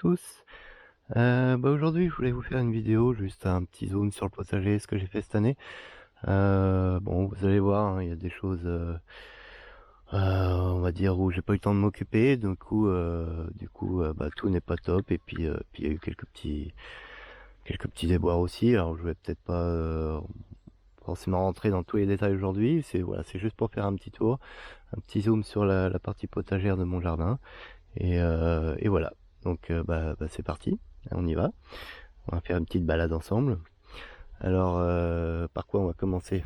tous. Aujourd'hui je voulais vous faire une vidéo, juste un petit zoom sur le potager, ce que j'ai fait cette année. Bon, vous allez voir, hein, il y a des choses, on va dire, où j'ai pas eu le temps de m'occuper. Du coup, tout n'est pas top. Et puis il y a eu quelques petits déboires aussi. Alors je vais peut-être pas forcément rentrer dans tous les détails aujourd'hui. C'est juste pour faire un petit tour, un petit zoom sur la partie potagère de mon jardin. Et voilà. Donc c'est parti, on y va. On va faire une petite balade ensemble. Alors par quoi on va commencer?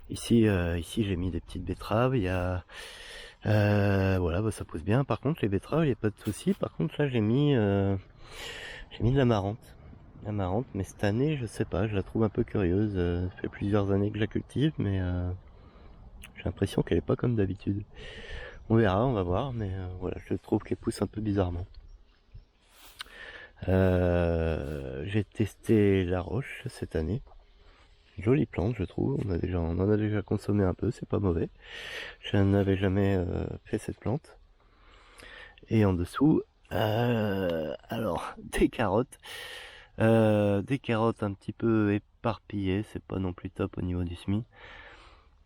Ici j'ai mis des petites betteraves. Il y a voilà, ça pousse bien. Par contre les betteraves, il n'y a pas de souci. Par contre là j'ai mis de l'amarante. L'amarante, mais cette année je sais pas, je la trouve un peu curieuse. Ça fait plusieurs années que je la cultive, mais j'ai l'impression qu'elle est pas comme d'habitude. On verra, on va voir, mais voilà, je trouve qu'elle pousse un peu bizarrement. J'ai testé la roche cette année. Jolie plante, je trouve. On en a déjà consommé un peu, c'est pas mauvais. Je n'avais jamais fait cette plante. Et en dessous, alors des carottes. Des carottes un petit peu éparpillées, c'est pas non plus top au niveau du semis.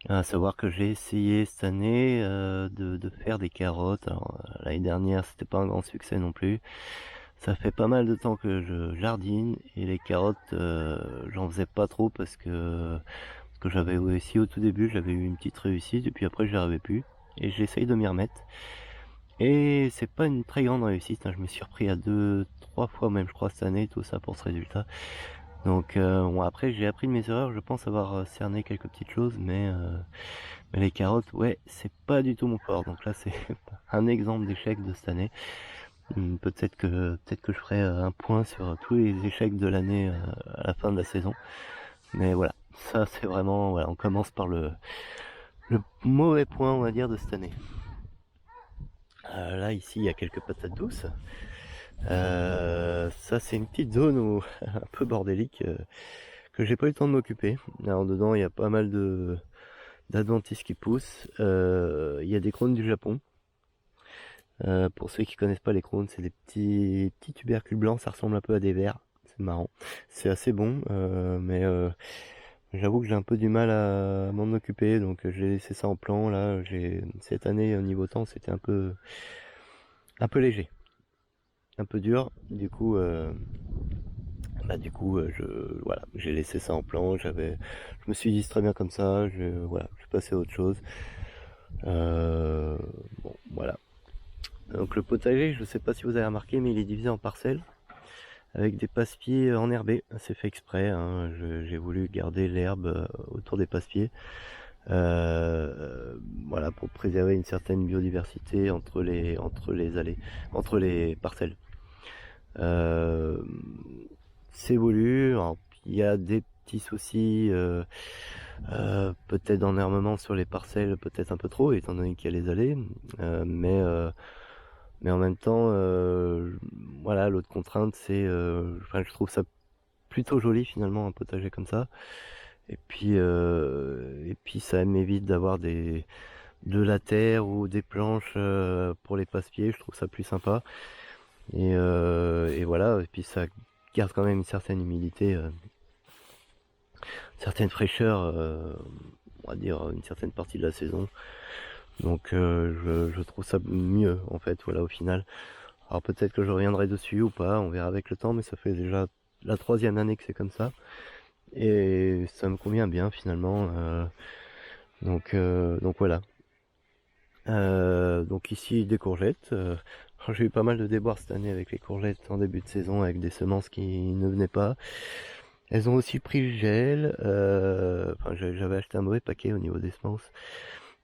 À savoir que j'ai essayé cette année de faire des carottes. Alors l'année dernière, c'était pas un grand succès non plus. Ça fait pas mal de temps que je jardine et les carottes, j'en faisais pas trop parce que j'avais aussi au tout début, j'avais eu une petite réussite et puis après j'y arrivais plus. Et j'essaye de m'y remettre. Et c'est pas une très grande réussite, hein. Je me suis repris à 2, 3 fois même je crois cette année, tout ça pour ce résultat. Donc bon, après j'ai appris de mes erreurs, je pense avoir cerné quelques petites choses, mais les carottes, ouais, c'est pas du tout mon fort. Donc là c'est un exemple d'échec de cette année. Peut-être que je ferai un point sur tous les échecs de l'année à la fin de la saison. Mais voilà, ça c'est vraiment, voilà, on commence par le mauvais point, on va dire, de cette année. Là ici il y a quelques patates douces. Ça c'est une petite zone où, un peu bordélique, que j'ai pas eu le temps de m'occuper. Alors dedans il y a pas mal d'adventices qui poussent. Il y a des crônes du Japon. Pour ceux qui connaissent pas les crônes, c'est des petits tubercules blancs, ça ressemble un peu à des vers. C'est marrant. C'est assez bon, mais j'avoue que j'ai un peu du mal à m'en occuper, donc j'ai laissé ça en plan. Là, cette année au niveau temps, c'était un peu léger, un peu dur. Voilà, j'ai laissé ça en plan. Je me suis dit c'est très bien comme ça. Voilà, je passais à autre chose. Bon, voilà. Donc le potager, je sais pas si vous avez remarqué, mais il est divisé en parcelles avec des passe-pieds enherbés. C'est fait exprès, hein. J'ai voulu garder l'herbe autour des passe-pieds. Voilà, pour préserver une certaine biodiversité entre les allées, entre les parcelles. C'est voulu. Alors, il y a des petits soucis, peut-être d'enherbement sur les parcelles, peut-être un peu trop, étant donné qu'il y a les allées. Mais en même temps, voilà, l'autre contrainte, je trouve ça plutôt joli finalement un potager comme ça. Et puis ça m'évite d'avoir de la terre ou des planches pour les passe-pieds. Je trouve ça plus sympa. Et voilà. Et puis ça garde quand même une certaine humidité, une certaine fraîcheur, on va dire une certaine partie de la saison. Donc je trouve ça mieux en fait, voilà, au final. Alors peut-être que je reviendrai dessus ou pas, on verra avec le temps, mais ça fait déjà la 3e année que c'est comme ça. Et ça me convient bien finalement. Donc voilà. Donc ici des courgettes. J'ai eu pas mal de déboires cette année avec les courgettes en début de saison, avec des semences qui ne venaient pas. Elles ont aussi pris le gel. J'avais acheté un mauvais paquet au niveau des semences.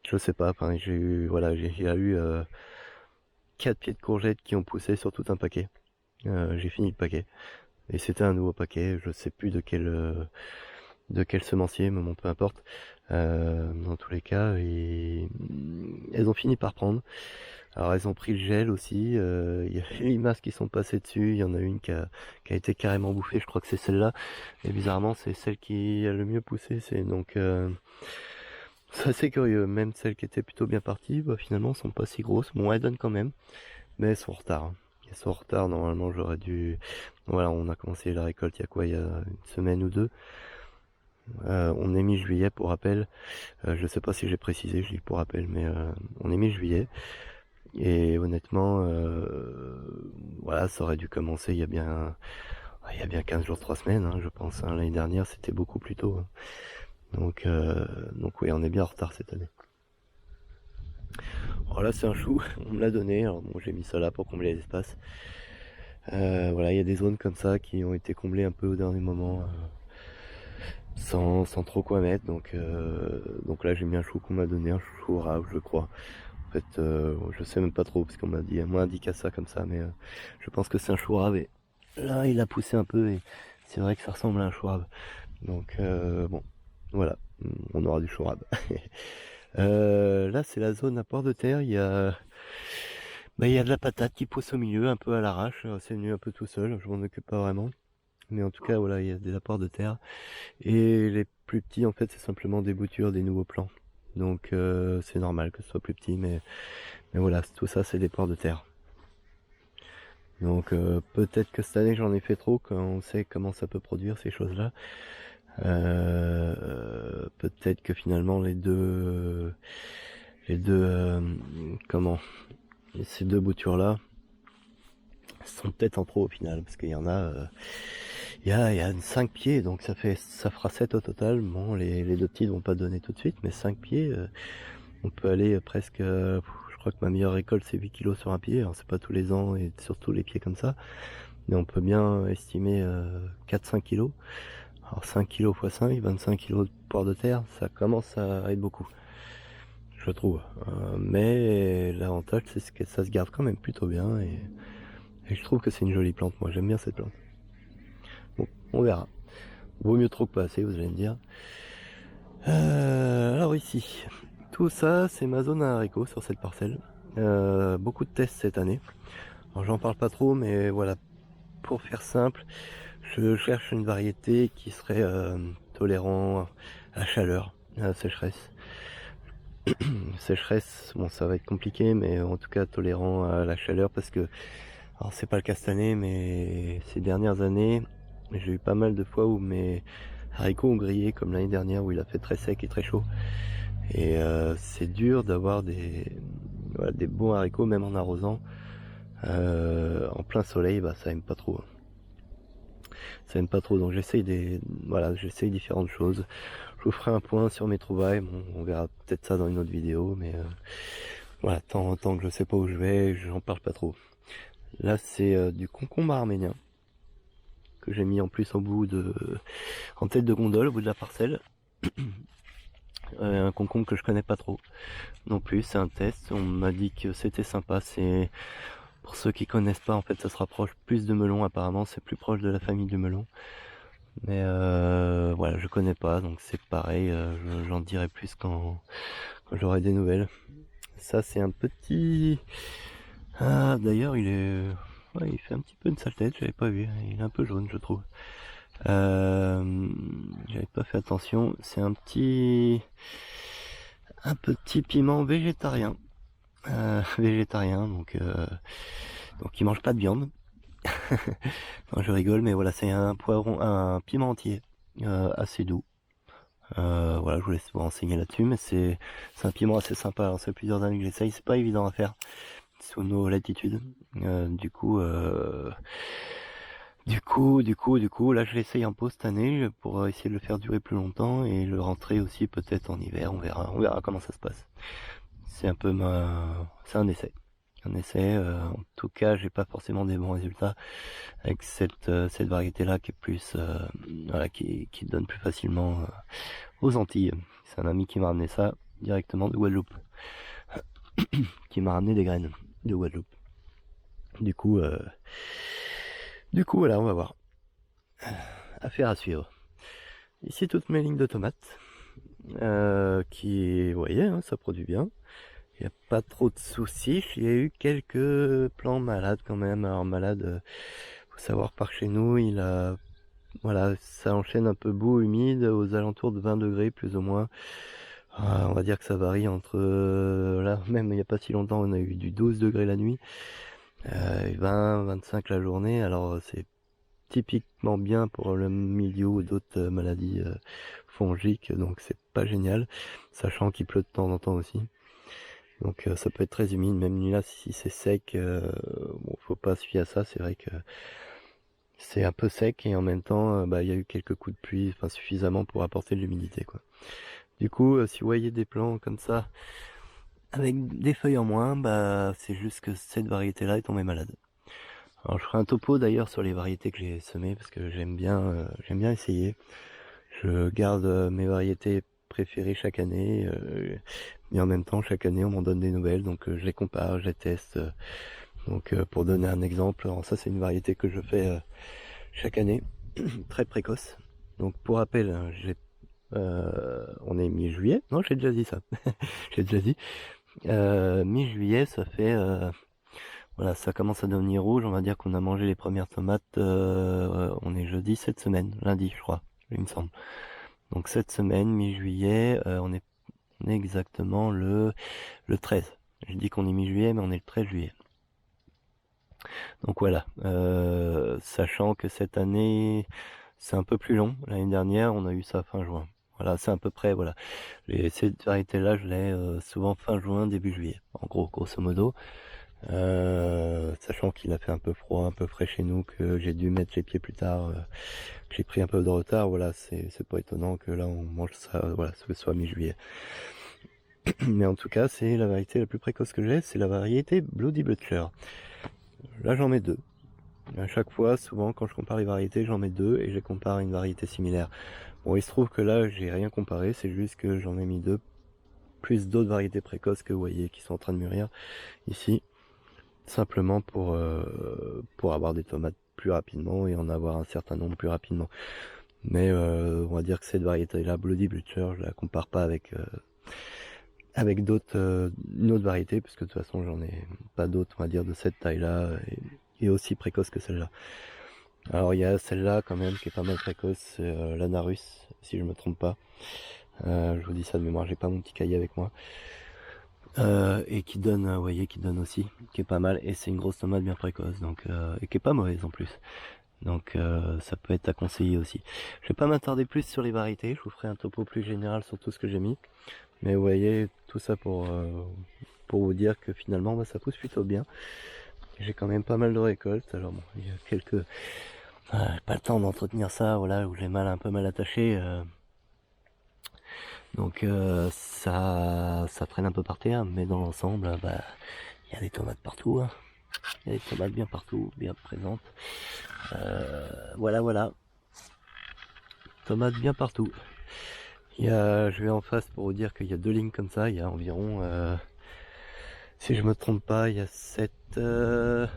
Je sais pas. Enfin, il y a eu 4 pieds de courgettes qui ont poussé sur tout un paquet. J'ai fini le paquet. Et c'était un nouveau paquet. Je sais plus de quel semencier, mais bon, peu importe. Dans tous les cas, elles ont fini par prendre. Alors elles ont pris le gel aussi. Il y a les limaces qui sont passées dessus. Il y en a une qui a été carrément bouffée. Je crois que c'est celle-là. Et bizarrement, c'est celle qui a le mieux poussé. C'est assez curieux. Même celles qui étaient plutôt bien parties, finalement, sont pas si grosses. Bon, elles donnent quand même, mais elles sont en retard. Ils sont en retard, normalement j'aurais dû... Voilà, on a commencé la récolte il y a une semaine ou deux. On est mi-juillet pour rappel. Je sais pas si j'ai précisé, je dis pour rappel, mais on est mi-juillet. Et honnêtement, voilà, ça aurait dû commencer il y a bien 15 jours, 3 semaines, hein, je pense. Hein. L'année dernière, c'était beaucoup plus tôt. Hein. Donc oui, on est bien en retard cette année. Alors là, c'est un chou, on me l'a donné. Alors bon, j'ai mis ça là pour combler l'espace. Voilà, il y a des zones comme ça qui ont été comblées un peu au dernier moment, sans trop quoi mettre. Donc là, j'ai mis un chou qu'on m'a donné, un chou rave, je crois. En fait, je sais même pas trop parce qu'on m'a indiqué ça comme ça, mais je pense que c'est un chou rave. Et là, il a poussé un peu et c'est vrai que ça ressemble à un chou rave. Donc bon, voilà, on aura du chou rave. Là, c'est la zone à port de terre. Il y a de la patate qui pousse au milieu, un peu à l'arrache. C'est venu un peu tout seul, je m'en occupe pas vraiment. Mais en tout cas, voilà, il y a des apports de terre. Et les plus petits, en fait, c'est simplement des boutures, des nouveaux plants. Donc c'est normal que ce soit plus petit, mais voilà, tout ça, c'est des ports de terre. Donc peut-être que cette année, j'en ai fait trop, quand on sait comment ça peut produire ces choses-là. Peut-être que finalement, comment ces deux boutures-là sont peut-être en trop au final, parce qu'il y en a, il y a 5 pieds, donc ça fera 7 au total. Bon, les deux petites vont pas donner tout de suite, mais 5 pieds, on peut aller presque, je crois que ma meilleure récolte c'est 8 kilos sur un pied, alors c'est pas tous les ans et surtout les pieds comme ça, mais on peut bien estimer 4-5 kilos. Alors 5 kilos x 5, 25 kilos de porc de terre, ça commence à être beaucoup, je trouve. Mais l'avantage c'est que ça se garde quand même plutôt bien et je trouve que c'est une jolie plante, moi j'aime bien cette plante. Bon, on verra. Vaut mieux trop que pas assez, vous allez me dire. Alors ici, tout ça c'est ma zone à haricots sur cette parcelle. Beaucoup de tests cette année. Alors j'en parle pas trop, mais voilà, pour faire simple, je cherche une variété qui serait tolérant à la chaleur, à la sécheresse. Sécheresse, bon ça va être compliqué, mais en tout cas tolérant à la chaleur parce que, alors c'est pas le cas cette année, mais ces dernières années, j'ai eu pas mal de fois où mes haricots ont grillé, comme l'année dernière où il a fait très sec et très chaud. Et c'est dur d'avoir des bons haricots même en arrosant. En plein soleil, bah ça aime pas trop. Ça aime pas trop, donc j'essaye différentes choses. Je vous ferai un point sur mes trouvailles, bon, on verra peut-être ça dans une autre vidéo, mais voilà, tant que je sais pas où je vais, j'en parle pas trop. Là c'est du concombre arménien que j'ai mis en plus en tête de gondole au bout de la parcelle. Un concombre que je connais pas trop non plus, c'est un test, on m'a dit que c'était sympa. C'est pour ceux qui connaissent pas, en fait ça se rapproche plus de melon, apparemment c'est plus proche de la famille du melon, mais voilà, je connais pas, donc c'est pareil, j'en dirai plus quand j'aurai des nouvelles. Ça c'est un petit, d'ailleurs il fait un petit peu une sale tête, j'avais pas vu, il est un peu jaune je trouve. J'avais pas fait attention, c'est un petit piment végétarien. Végétarien, donc il mange pas de viande. Non, je rigole, mais voilà, c'est un poivron, un piment entier, assez doux. Voilà, je vous laisse vous renseigner là-dessus, mais c'est un piment assez sympa. Alors, ça fait plusieurs années que j'essaye, c'est pas évident à faire sous nos latitudes. Là, je l'essaye un peu cette année pour essayer de le faire durer plus longtemps et le rentrer aussi peut-être en hiver. On verra comment ça se passe. C'est un peu c'est un essai. En tout cas, j'ai pas forcément des bons résultats avec cette variété-là qui est plus, voilà, qui donne plus facilement aux Antilles. C'est un ami qui m'a ramené ça directement de Guadeloupe, qui m'a ramené des graines de Guadeloupe. Du coup, voilà, on va voir. Affaire à suivre. Ici, toutes mes lignes de tomates, qui, vous voyez, hein, ça produit bien. Il n'y a pas trop de soucis. Il y a eu quelques plants malades quand même. Alors malade, faut savoir par chez nous, voilà, ça enchaîne un peu boue humide aux alentours de 20 degrés plus ou moins. On va dire que ça varie entre, là même il n'y a pas si longtemps on a eu du 12 degrés la nuit. Et 20-25 la journée, alors c'est typiquement bien pour le milieu ou d'autres maladies fongiques, donc c'est pas génial, sachant qu'il pleut de temps en temps aussi. Donc ça peut être très humide, même là si c'est sec, bon, faut pas se fier à ça, c'est vrai que c'est un peu sec et en même temps il y a eu quelques coups de pluie, enfin suffisamment pour apporter de l'humidité quoi. Du coup si vous voyez des plants comme ça avec des feuilles en moins, c'est juste que cette variété là est tombée malade. Alors je ferai un topo d'ailleurs sur les variétés que j'ai semées parce que j'aime bien essayer. Je garde mes variétés préférées chaque année, et en même temps chaque année on m'en donne des nouvelles, donc je les compare, je les teste. Donc pour donner un exemple, alors ça c'est une variété que je fais chaque année, très précoce. Donc pour rappel, on est mi-juillet, non j'ai déjà dit ça, j'ai déjà dit. Mi-juillet, ça fait voilà, ça commence à devenir rouge. On va dire qu'on a mangé les premières tomates. On est jeudi cette semaine, lundi, je crois, il me semble. Donc cette semaine, mi-juillet, on est exactement le 13. Je dis qu'on est mi-juillet, mais on est le 13 juillet. Donc voilà, sachant que cette année, c'est un peu plus long. L'année dernière, on a eu ça fin juin. Voilà, c'est à peu près, voilà. Cette variété-là, je l'ai souvent fin juin, début juillet. En gros, grosso modo. Sachant qu'il a fait un peu froid, un peu frais chez nous, que j'ai dû mettre les pieds plus tard, que j'ai pris un peu de retard, voilà, c'est pas étonnant que là on mange ça, voilà, ce soit mi-juillet. Mais en tout cas, c'est la variété la plus précoce que j'ai, c'est la variété Bloody Butcher. Là j'en mets deux. À chaque fois, souvent quand je compare les variétés, j'en mets deux et je les compare à une variété similaire. Bon, il se trouve que là j'ai rien comparé, c'est juste que j'en ai mis deux, plus d'autres variétés précoces que vous voyez qui sont en train de mûrir ici. Simplement pour avoir des tomates plus rapidement et en avoir un certain nombre plus rapidement. Mais on va dire que cette variété-là, Bloody Butcher, je la compare pas avec d'autres, une autre variété, puisque de toute façon j'en ai pas d'autres, on va dire, de cette taille-là et aussi précoce que celle-là. Alors il y a celle-là quand même qui est pas mal précoce, c'est l'Anarus, si je me trompe pas. Je vous dis ça de mémoire, j'ai pas mon petit cahier avec moi. Et qui donne, vous voyez, qui donne aussi, qui est pas mal, et c'est une grosse tomate bien précoce, donc et qui est pas mauvaise en plus. Donc ça peut être à conseiller aussi. Je vais pas m'attarder plus sur les variétés, je vous ferai un topo plus général sur tout ce que j'ai mis. Mais vous voyez, tout ça pour vous dire que finalement ça pousse plutôt bien. J'ai quand même pas mal de récoltes, alors bon, il y a quelques... pas le temps d'entretenir ça, voilà, où j'ai un peu mal attaché. Donc ça traîne un peu par terre, mais dans l'ensemble, il y a des tomates partout. Hein. Il y a des tomates bien partout, bien présentes. Voilà. Tomates bien partout. Je vais en face pour vous dire qu'il y a deux lignes comme ça. Il y a environ, si je me trompe pas, il y a 7... il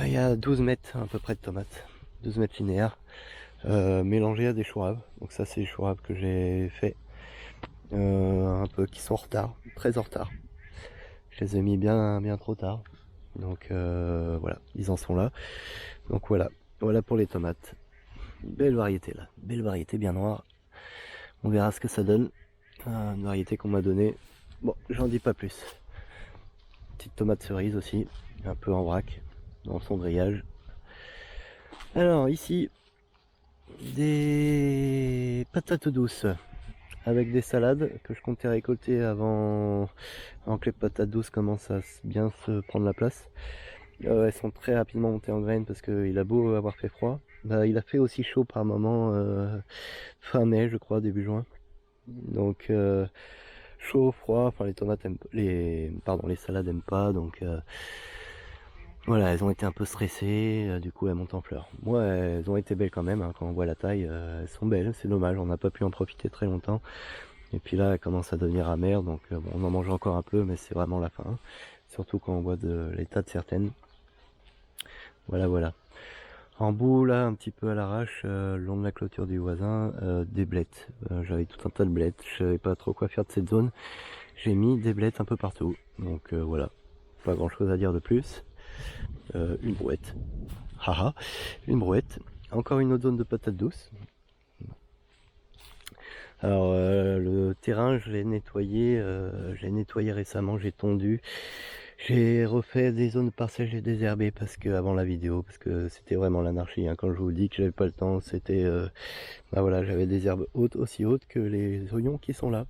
y a 12 mètres à peu près de tomates. 12 mètres linéaires. Mélangés à des choux raves. Donc ça c'est les choux raves que j'ai fait. Un peu qui sont en retard, très en retard. Je les ai mis bien trop tard. Donc voilà, ils en sont là. Donc voilà pour les tomates. Belle variété là, belle variété bien noire. On verra ce que ça donne. Une variété qu'on m'a donnée. Bon, j'en dis pas plus. Petite tomate cerise aussi, un peu en vrac, dans son grillage. Alors ici, des patates douces avec des salades que je comptais récolter avant que les patates douces commencent à bien se prendre la place. Elles sont très rapidement montées en graines parce qu'il a beau avoir fait froid. Il a fait aussi chaud par moment, fin mai je crois, début juin. Donc chaud, froid, enfin les tomates aiment les salades aiment pas, donc voilà, elles ont été un peu stressées, du coup elles montent en fleurs. Moi elles ont été belles quand même, hein, quand on voit la taille, elles sont belles, c'est dommage, on n'a pas pu en profiter très longtemps. Et puis là elles commencent à devenir amères, donc bon, on en mange encore un peu, mais c'est vraiment la fin. Hein. Surtout quand on voit de l'état de certaines. Voilà. En bout là, un petit peu à l'arrache, le long de la clôture du voisin, des blettes. J'avais tout un tas de blettes, je savais pas trop quoi faire de cette zone. J'ai mis des blettes un peu partout. Donc voilà, pas grand chose à dire de plus. Une brouette. Haha, une brouette. Encore une autre zone de patates douces. Alors le terrain, je l'ai nettoyé récemment, j'ai tondu. J'ai refait des zones parcelles, j'ai désherbé parce que avant la vidéo, parce que c'était vraiment l'anarchie, hein. Quand je vous dis que j'avais pas le temps, c'était bah voilà, j'avais des herbes hautes, aussi hautes que les oignons qui sont là.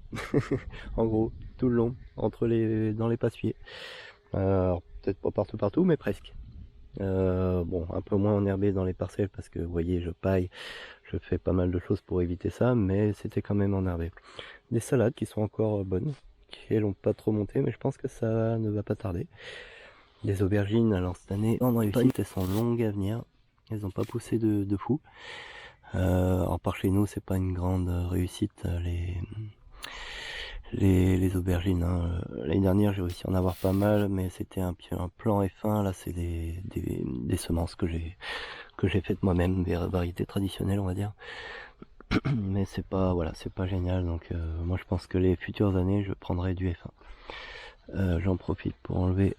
En gros, tout le long, dans les passe-pieds. Alors peut-être pas partout, mais presque. Bon, un peu moins enherbé dans les parcelles parce que vous voyez, je paille, je fais pas mal de choses pour éviter ça, mais c'était quand même enherbé. Des salades qui sont encore bonnes, qui elles n'ont pas trop monté, mais je pense que ça ne va pas tarder. Des aubergines, alors cette année, en réussite, elles sont longues à venir. Elles n'ont pas poussé de fou. Alors par chez nous, c'est pas une grande réussite les aubergines. Hein. L'année dernière, j'ai réussi à en avoir pas mal, mais c'était un plan F1. Là, c'est des semences que j'ai faites moi-même, des variétés traditionnelles, on va dire. Mais c'est pas, voilà, c'est pas génial. Donc moi, je pense que les futures années, je prendrai du F1. J'en profite pour enlever.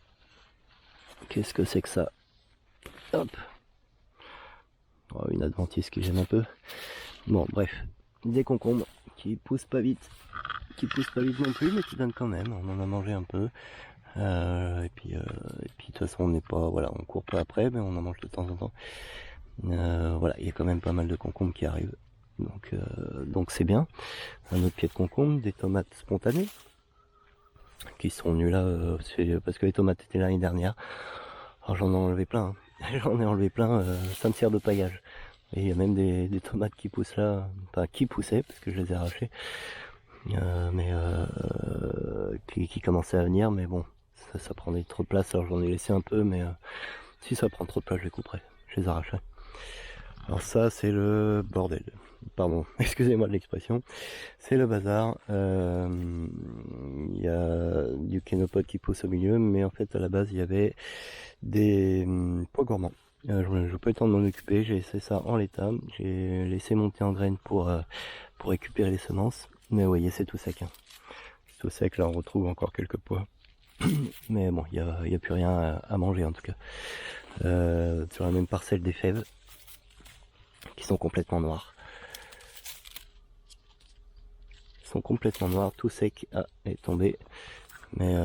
Qu'est-ce que c'est que ça? Hop. Oh, une adventice qui gêne un peu. Bon, bref, des concombres qui poussent pas vite, non plus, mais qui donnent quand même. On en a mangé un peu. Et puis de toute façon, on n'est pas, voilà, on court pas après, mais on en mange de temps en temps. Voilà, il y a quand même pas mal de concombres qui arrivent. Donc c'est bien. Un autre pied de concombre, des tomates spontanées qui sont venues là, parce que les tomates étaient là l'année dernière. Alors j'en ai enlevé plein. Hein. J'en ai enlevé plein. Ça me sert de paillage. Et il y a même des tomates qui poussent là, pas qui poussaient parce que je les ai arrachées, mais qui commençaient à venir, mais bon, ça prenait trop de place, alors j'en ai laissé un peu, mais si ça prend trop de place, je les couperai, je les arracherai. Alors ça, c'est le bordel. Pardon, excusez-moi de l'expression. C'est le bazar. Il y a du kénopode qui pousse au milieu, mais en fait, à la base, il y avait des pois gourmands. Je n'ai pas eu le temps de m'en occuper, j'ai laissé ça en l'état, j'ai laissé monter en graines pour récupérer les semences, mais vous voyez c'est tout sec. Hein. C'est tout sec, là on retrouve encore quelques pois, mais bon, il n'y a plus rien à manger en tout cas. Sur la même parcelle des fèves, qui sont complètement noires. Ils sont complètement noirs, tout sec, ah, elle est tombée, mais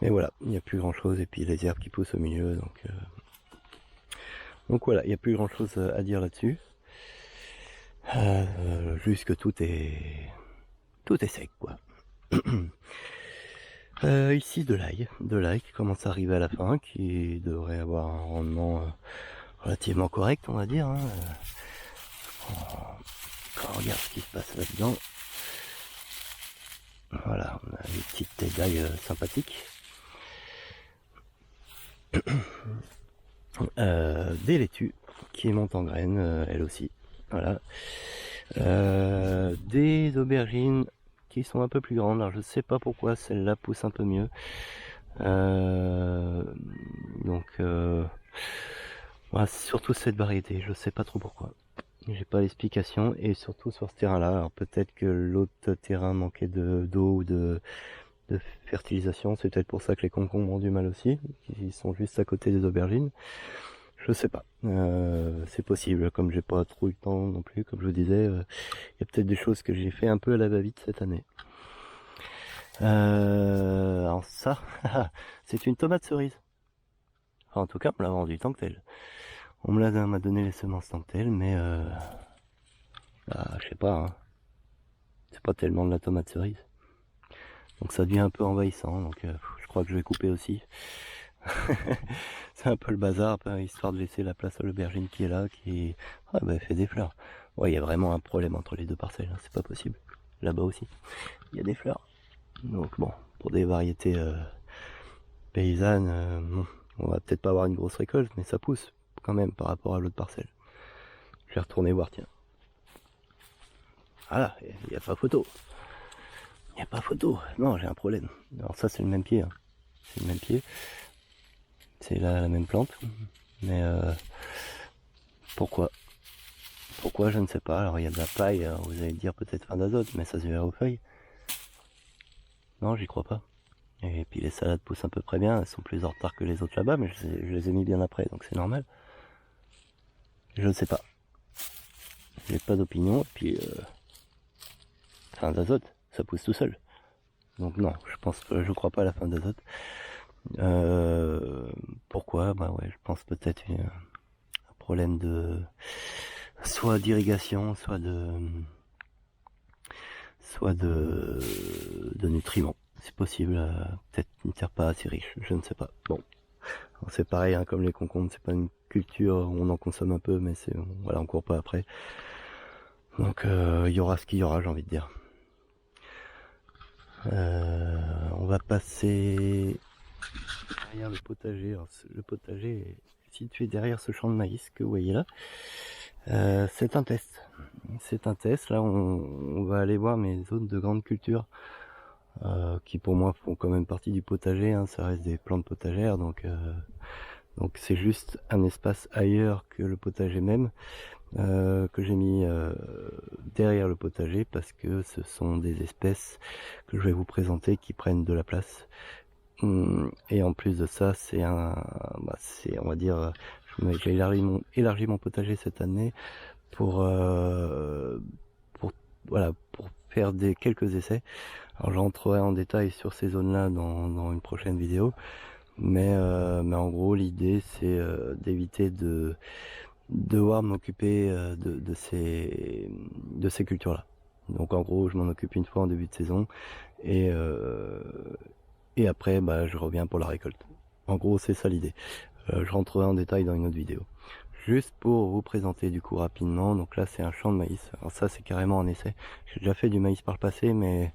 voilà, il n'y a plus grand chose, et puis les herbes qui poussent au milieu, donc voilà, il n'y a plus grand chose à dire là-dessus. Juste que tout est sec quoi. Ici de l'ail qui commence à arriver à la fin, qui devrait avoir un rendement relativement correct on va dire. Hein. Quand on regarde ce qui se passe là-dedans, voilà, on a des petites têtes d'ail sympathiques. Des laitues qui montent en graines, elles aussi. Voilà. Des aubergines qui sont un peu plus grandes. Alors je sais pas pourquoi celle-là pousse un peu mieux. Voilà, c'est surtout cette variété. Je sais pas trop pourquoi. J'ai pas l'explication. Et surtout sur ce terrain-là. Alors peut-être que l'autre terrain manquait d'eau ou de fertilisation. C'est peut-être pour ça que les concombres ont du mal aussi. Ils sont juste à côté des aubergines. Je sais pas, c'est possible, comme j'ai pas trop eu le temps non plus, comme je vous disais, il y a peut-être des choses que j'ai fait un peu à la va-vite cette année. Alors ça, c'est une tomate cerise. Enfin, en tout cas, on me l'a vendu tant que tel. On m'a donné les semences tant que tel, mais je sais pas, hein. C'est pas tellement de la tomate cerise. Donc ça devient un peu envahissant, donc je crois que je vais couper aussi. C'est un peu le bazar, histoire de laisser la place à l'aubergine qui est là, qui fait des fleurs. Ouais, il y a vraiment un problème entre les deux parcelles, hein, c'est pas possible. Là-bas aussi, il y a des fleurs. Donc bon, pour des variétés paysannes, on va peut-être pas avoir une grosse récolte, mais ça pousse quand même par rapport à l'autre parcelle. Je vais retourner voir, tiens. Ah là, il n'y a pas photo. Il n'y a pas photo. Non, j'ai un problème. Alors ça, c'est le même pied. Hein. C'est le même pied. C'est la même plante. Mais pourquoi je ne sais pas. Alors il y a de la paille, alors, vous allez dire peut-être fin d'azote, mais ça se verra aux feuilles. Non, j'y crois pas. Et puis les salades poussent à peu près bien, elles sont plus en retard que les autres là-bas, mais je les ai mis bien après, donc c'est normal. Je ne sais pas. J'ai pas d'opinion, et puis fin d'azote, ça pousse tout seul. Donc non, je crois pas à la fin d'azote. Pourquoi? Bah ouais, je pense peut-être un problème soit d'irrigation, soit de nutriments. C'est possible, peut-être une terre pas assez riche, je ne sais pas. Bon, c'est pareil, hein, comme les concombres, c'est pas une culture, on en consomme un peu, mais voilà, on court pas après. Donc il y aura ce qu'il y aura, j'ai envie de dire. On va passer derrière le potager. Alors, le potager est situé derrière ce champ de maïs que vous voyez là. C'est un test. C'est un test. Là, on va aller voir mes zones de grande culture qui pour moi font quand même partie du potager. Hein. Ça reste des plantes potagères, donc c'est juste un espace ailleurs que le potager même. Que j'ai mis derrière le potager parce que ce sont des espèces que je vais vous présenter qui prennent de la place. Et en plus de ça, on va dire, j'ai élargi mon potager cette année pour faire quelques essais. Alors j'entrerai en détail sur ces zones-là dans une prochaine vidéo, mais en gros l'idée c'est d'éviter de devoir m'occuper de ces cultures-là. Donc en gros, je m'en occupe une fois en début de saison et après, je reviens pour la récolte. En gros, c'est ça l'idée. Je rentrerai en détail dans une autre vidéo. Juste pour vous présenter du coup rapidement, donc là c'est un champ de maïs. Alors ça c'est carrément un essai. J'ai déjà fait du maïs par le passé, mais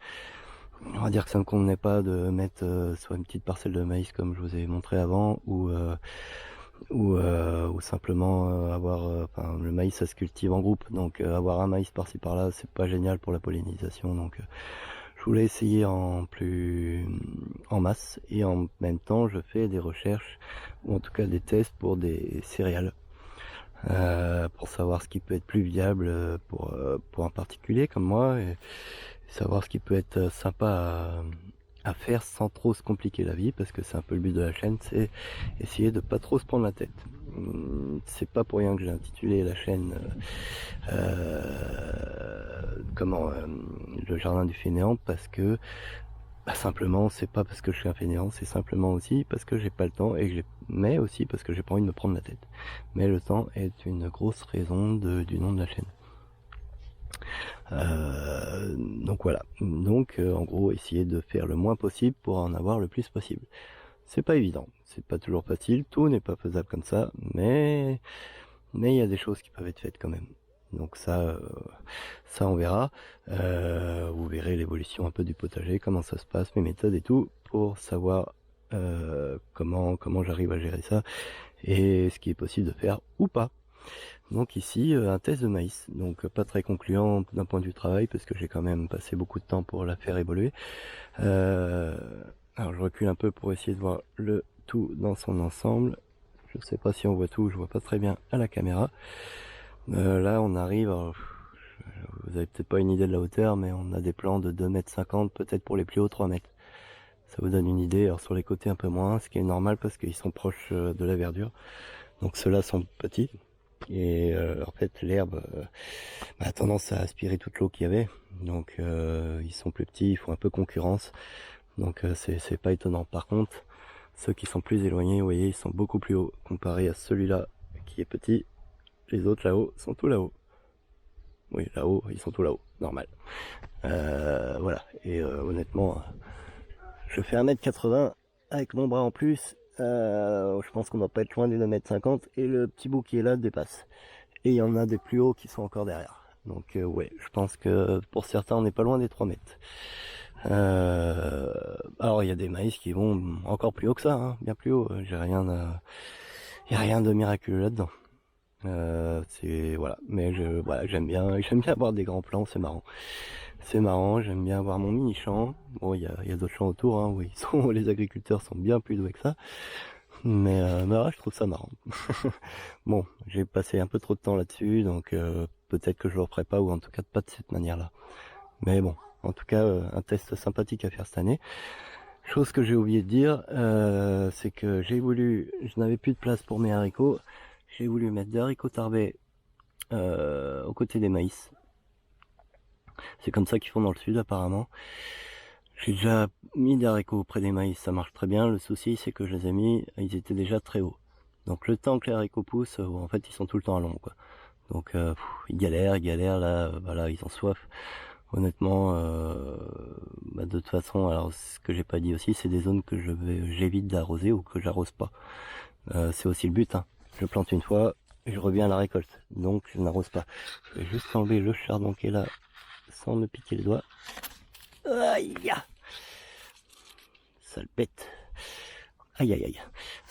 on va dire que ça ne me convenait pas de mettre soit une petite parcelle de maïs comme je vous ai montré avant, ou simplement avoir le maïs ça se cultive en groupe, donc avoir un maïs par-ci par-là c'est pas génial pour la pollinisation, donc je voulais essayer en masse, et en même temps je fais des recherches ou en tout cas des tests pour des céréales pour savoir ce qui peut être plus viable pour un particulier comme moi, et savoir ce qui peut être sympa à faire sans trop se compliquer la vie, parce que c'est un peu le but de la chaîne, c'est essayer de pas trop se prendre la tête. C'est pas pour rien que j'ai intitulé la chaîne le jardin du fainéant, parce que simplement c'est pas parce que je suis un fainéant, c'est simplement aussi parce que j'ai pas le temps, mais aussi parce que j'ai pas envie de me prendre la tête. Mais le temps est une grosse raison du nom de la chaîne. Donc voilà, donc en gros essayer de faire le moins possible pour en avoir le plus possible. C'est pas évident, c'est pas toujours facile, tout n'est pas faisable comme ça, mais il y a des choses qui peuvent être faites quand même. Donc ça on verra. Vous verrez l'évolution un peu du potager, comment ça se passe, mes méthodes et tout, pour savoir comment j'arrive à gérer ça et ce qui est possible de faire ou pas. Donc ici un test de maïs, donc pas très concluant d'un point de vue travail parce que j'ai quand même passé beaucoup de temps pour la faire évoluer. Alors je recule un peu pour essayer de voir le tout dans son ensemble. Je sais pas si on voit tout, je vois pas très bien à la caméra. Là on arrive, vous avez peut-être pas une idée de la hauteur, mais on a des plants de 2,50 m, peut-être pour les plus hauts 3 mètres. Ça vous donne une idée. Alors sur les côtés un peu moins, ce qui est normal parce qu'ils sont proches de la verdure. Donc ceux-là sont petits. Et en fait l'herbe a tendance à aspirer toute l'eau qu'il y avait, donc ils sont plus petits, ils font un peu concurrence, donc c'est pas étonnant. Par contre ceux qui sont plus éloignés, vous voyez, ils sont beaucoup plus hauts comparé à celui-là qui est petit. Les autres là-haut sont tout là-haut. Oui, là-haut ils sont tout là-haut, normal. Voilà, et honnêtement je fais 1,80 m avec mon bras en plus. Je pense qu'on doit pas être loin du 2,50 m, et le petit bout qui est là dépasse. Et il y en a des plus hauts qui sont encore derrière. Donc ouais, je pense que pour certains on n'est pas loin des 3 mètres. Alors il y a des maïs qui vont encore plus haut que ça, hein, bien plus haut. Il y a rien de miraculeux là-dedans. Voilà, mais j'aime bien avoir des grands plants, c'est marrant. C'est marrant, j'aime bien avoir mon mini champ. Bon, il y a d'autres champs autour, hein, où les agriculteurs sont bien plus doués que ça. Mais là, je trouve ça marrant. Bon, j'ai passé un peu trop de temps là-dessus, donc peut-être que je le referai pas, ou en tout cas pas de cette manière-là. Mais bon, en tout cas, un test sympathique à faire cette année. Chose que j'ai oublié de dire, c'est que je n'avais plus de place pour mes haricots. J'ai voulu mettre des haricots tarbais aux côtés des maïs. C'est comme ça qu'ils font dans le sud apparemment. J'ai déjà mis des haricots auprès des maïs, ça marche très bien. Le souci, c'est que je les ai mis, ils étaient déjà très hauts. Donc le temps que les haricots poussent, en fait, ils sont tout le temps à l'ombre, quoi. Donc ils galèrent, là, voilà, ils ont soif. Honnêtement, de toute façon, alors ce que j'ai pas dit aussi, c'est des zones que j'évite d'arroser ou que j'arrose pas. C'est aussi le but, hein. Je plante une fois, je reviens à la récolte, donc je n'arrose pas. Je vais juste enlever le chardon qui est là, sans me piquer les doigts. Aïe, sale bête. Aïe aïe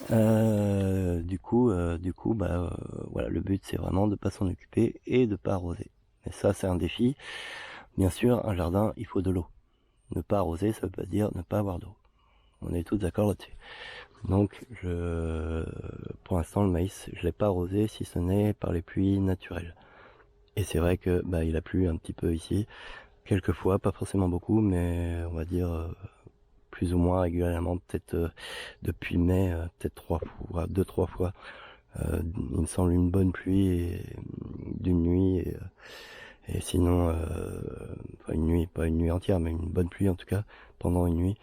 aïe. Du coup, voilà, le but c'est vraiment de pas s'en occuper et de pas arroser. Et ça c'est un défi. Bien sûr, un jardin, il faut de l'eau. Ne pas arroser, ça veut pas dire ne pas avoir d'eau. On est tous d'accord là-dessus. Donc, pour l'instant, le maïs, je l'ai pas arrosé, si ce n'est par les pluies naturelles. Et c'est vrai que il a plu un petit peu ici, quelques fois, pas forcément beaucoup, mais on va dire plus ou moins régulièrement, peut-être depuis mai, peut-être 2-3 fois. Il me semble une bonne pluie d'une nuit et sinon pas une nuit entière, mais une bonne pluie en tout cas pendant une nuit.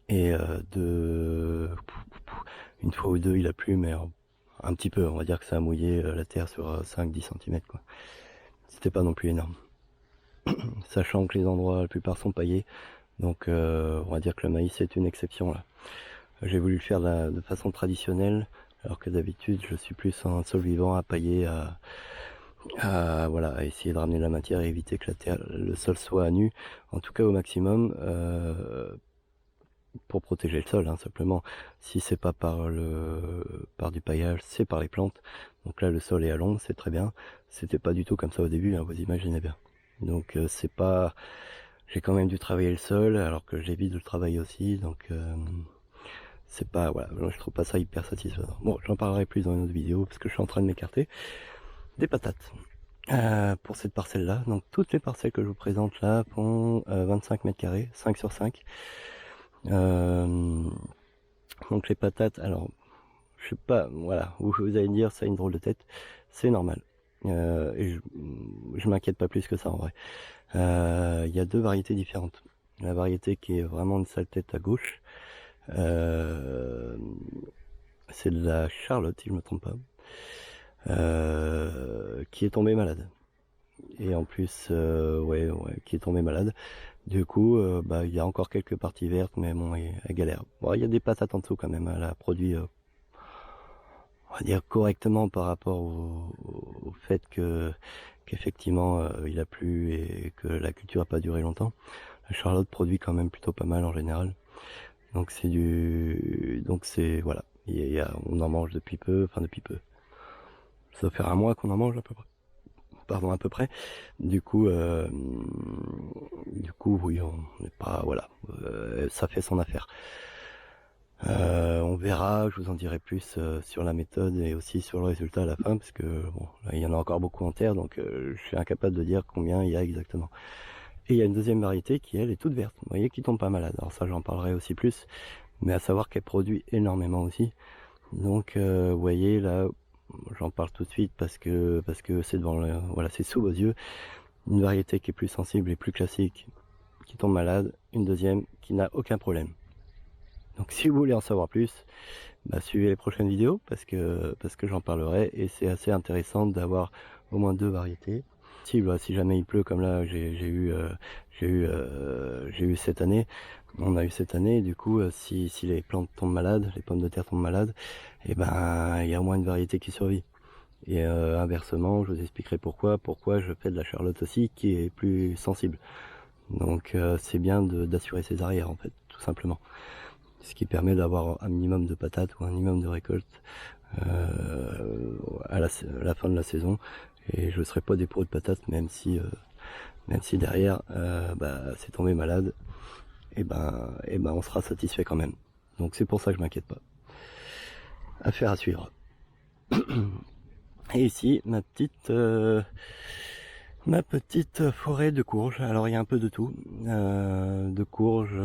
Et une fois ou deux il a plu, mais un petit peu, on va dire que ça a mouillé la terre sur 5-10 cm quoi. C'était pas non plus énorme. Sachant que les endroits la plupart sont paillés, donc on va dire que le maïs est une exception là. J'ai voulu le faire de façon traditionnelle, alors que d'habitude je suis plus en sol vivant à pailler, à essayer de ramener la matière et éviter que le sol soit à nu, en tout cas au maximum, pour protéger le sol, hein, simplement. Si c'est pas par du paillage, c'est par les plantes. Donc là le sol est à l'ombre, c'est très bien. C'était pas du tout comme ça au début, hein, vous imaginez bien. Donc c'est pas, j'ai quand même dû travailler le sol, alors que j'évite de le travailler aussi, donc c'est pas, voilà, je trouve pas ça hyper satisfaisant. Bon, j'en parlerai plus dans une autre vidéo, parce que je suis en train de m'écarter des patates. Pour cette parcelle là, donc toutes les parcelles que je vous présente là font 25 mètres carrés, 5 sur 5. Donc les patates, alors je sais pas, voilà, vous allez me dire ça a une drôle de tête, c'est normal. Et je m'inquiète pas plus que ça en vrai. Il y a deux variétés différentes. La variété qui est vraiment une sale tête à gauche, c'est de la Charlotte si je me trompe pas, qui est tombée malade. Et en plus, qui est tombée malade. Du coup, il y a encore quelques parties vertes, mais bon, elle galère. Bon, il y a des patates en dessous quand même. Elle a produit, on va dire correctement par rapport au fait qu'effectivement il a plu et que la culture a pas duré longtemps. La Charlotte produit quand même plutôt pas mal en général. Donc voilà. On en mange depuis peu, depuis peu. Ça fait un mois qu'on en mange à peu près. À peu près. Du coup, oui, on n'est pas, voilà, ça fait son affaire. On verra, je vous en dirai plus sur la méthode et aussi sur le résultat à la fin, parce que bon, là, il y en a encore beaucoup en terre, donc je suis incapable de dire combien il y a exactement. Et il y a une deuxième variété qui elle est toute verte, vous voyez, qui tombe pas malade. Alors ça, j'en parlerai aussi plus, mais à savoir qu'elle produit énormément aussi. Donc vous voyez là, j'en parle tout de suite parce que c'est voilà, c'est sous vos yeux. Une variété qui est plus sensible et plus classique, qui tombe malade. Une deuxième qui n'a aucun problème. Donc si vous voulez en savoir plus, suivez les prochaines vidéos parce que j'en parlerai et c'est assez intéressant d'avoir au moins deux variétés. Si jamais il pleut comme là j'ai eu cette année, on a eu cette année, du coup si les plantes tombent malades, les pommes de terre tombent malades, et il y a au moins une variété qui survit. Et inversement, je vous expliquerai pourquoi je fais de la Charlotte aussi qui est plus sensible. Donc c'est bien d'assurer ses arrières en fait, tout simplement. Ce qui permet d'avoir un minimum de patates ou un minimum de récolte à la fin de la saison. Et je ne serai pas des pots de patates, même si derrière c'est tombé malade, et on sera satisfait quand même. Donc c'est pour ça que je m'inquiète pas. Affaire à suivre. Et ici ma petite forêt de courges. Alors il y a un peu de tout, de courges,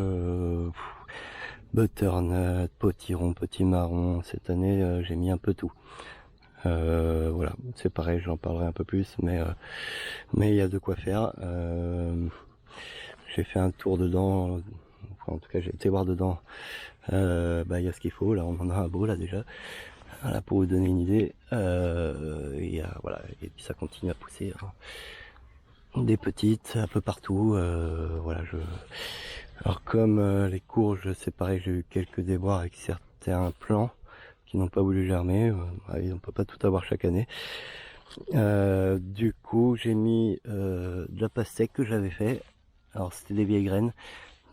butternut, potiron, potimarron. Cette année j'ai mis un peu tout. Voilà, c'est pareil, j'en parlerai un peu plus, mais il y a de quoi faire. J'ai fait un tour dedans Enfin, en tout cas, j'ai été voir dedans. Il y a ce qu'il faut. Là, on en a un beau là déjà. Voilà, pour vous donner une idée. Voilà, et puis ça continue à pousser. Hein. Des petites un peu partout. Voilà, alors comme les courges, c'est pareil, j'ai eu quelques déboires avec certains plants qui n'ont pas voulu germer. On peut pas tout avoir chaque année. Du coup, j'ai mis de la pastèque que j'avais fait. Alors c'était des vieilles graines.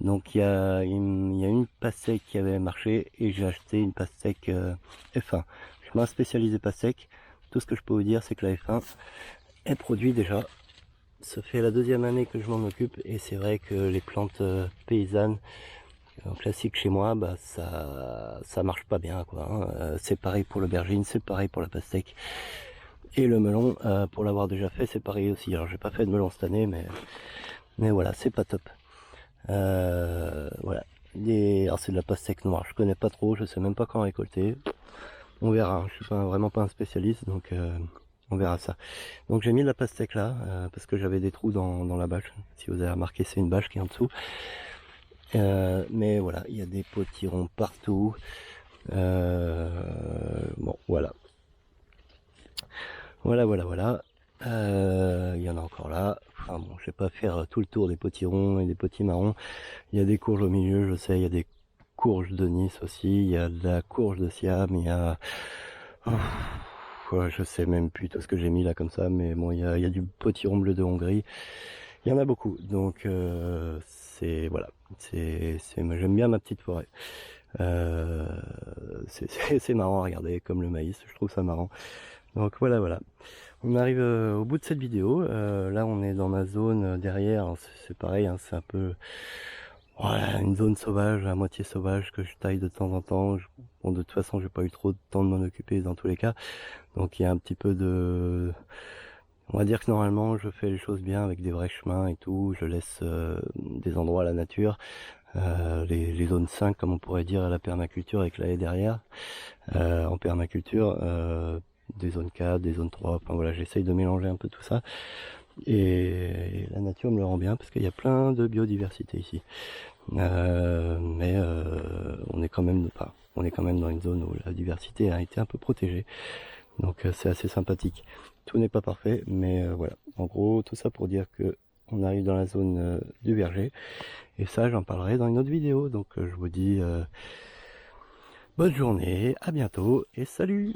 Donc il y a une pastèque qui avait marché et j'ai acheté une pastèque F1. Je suis pas spécialisé pastèque. Tout ce que je peux vous dire, c'est que la F1 est produit déjà. Ça fait la 2e année que je m'en occupe et c'est vrai que les plantes paysannes classiques chez moi, ça marche pas bien quoi. Hein. C'est pareil pour l'aubergine, c'est pareil pour la pastèque. Et le melon, pour l'avoir déjà fait, c'est pareil aussi. Alors j'ai pas fait de melon cette année, mais voilà, c'est pas top. Voilà. Alors c'est de la pastèque noire, je connais pas trop, je sais même pas quand récolter. On verra, hein. Je suis vraiment pas un spécialiste, donc on verra ça. Donc j'ai mis de la pastèque là, parce que j'avais des trous dans la bâche. Si vous avez remarqué, c'est une bâche qui est en dessous. Mais voilà, il y a des potirons partout. Bon, voilà. Voilà. Il y en a encore là. Enfin bon, je vais pas faire tout le tour des potirons et des potimarrons. Il y a des courges au milieu, je sais, il y a des courges de Nice aussi, il y a de la courge de Siam, il y a... je sais même plus tout ce que j'ai mis là comme ça, mais bon, il y a du potiron bleu de Hongrie. Il y en a beaucoup, donc voilà, j'aime bien ma petite forêt. C'est marrant à regarder, comme le maïs, je trouve ça marrant. Donc voilà. On arrive au bout de cette vidéo. Là, on est dans ma zone derrière. C'est pareil, hein, c'est un peu voilà, une zone sauvage, à moitié sauvage, que je taille de temps en temps. Bon, de toute façon, j'ai pas eu trop de temps de m'en occuper dans tous les cas. Donc, il y a un petit peu de... On va dire que normalement, je fais les choses bien avec des vrais chemins et tout. Je laisse des endroits à la nature. Les zones 5, comme on pourrait dire à la permaculture, avec la haie derrière. En permaculture, des zones 4, des zones 3. Enfin voilà, j'essaye de mélanger un peu tout ça. Et la nature me le rend bien parce qu'il y a plein de biodiversité ici. Mais on est quand même dans une zone où la diversité a été un peu protégée. Donc c'est assez sympathique. Tout n'est pas parfait, mais voilà. En gros, tout ça pour dire que on arrive dans la zone du verger. Et ça, j'en parlerai dans une autre vidéo. Donc je vous dis bonne journée, à bientôt et salut!